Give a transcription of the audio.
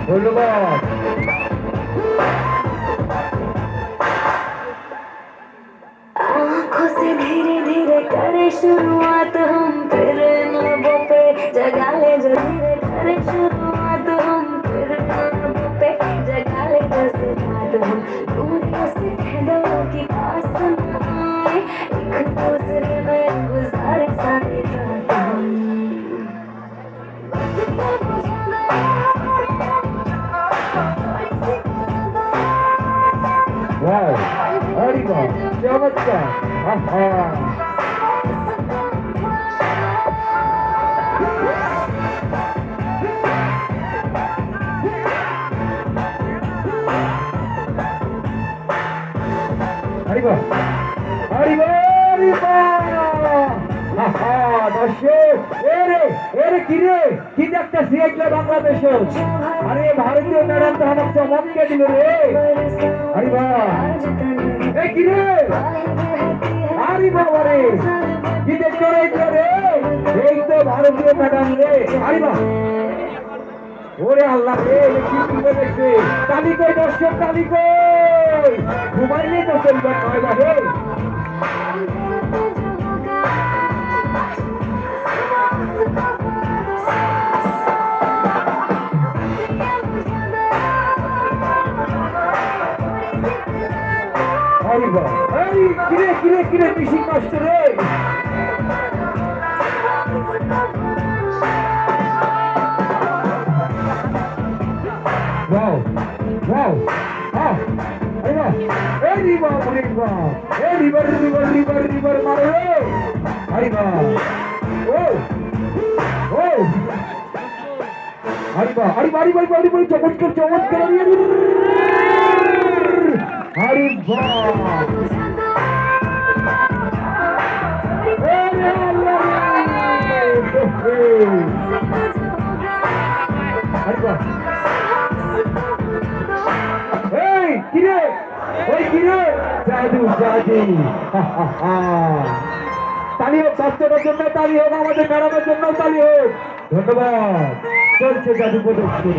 ধন্যবাদ। आँखों से धीरे धीरे करे शुरुआत हम फिर नबों पे जगा ले जो धीरे करे शुरुआत हम फिर नबों पे जगा ले जैसे बात हम दूरियों से कह दो कि पास न आए एक दूसरे में गुजारे सारी रात हम Wow, arriba, चमत्कार, arriba, arriba, arriba, দর্শক, এরে কি দেখতেছি এগুলো বাংলাদেশের, আরে ভারতীয় ম্যাডাম তো আমার চমৎকে দিল রে, arriba, কি রে, arriba রে, কি দেখছো রে এগুলো রে, এই তো ভারতীয় ম্যাডাম রে, arriba, ওরে আল্লাহ রে, কি দেখছে, তালি কই দর্শক, তালি কই, ঘুমাইলে তো চলবে নয় বারে, arriba, কিরে মিশিং মাস্টার রে, wow, arriba, মারো রে, arriba, arriba, চমৎকার, arriba, কিরে জাদু তালি হোক বাচ্চাদের জন্য, তালি হোক আমাদের ম্যাডামের জন্য, তালি হোক, ধন্যবাদ। চলছে জাদু প্রদর্শনী।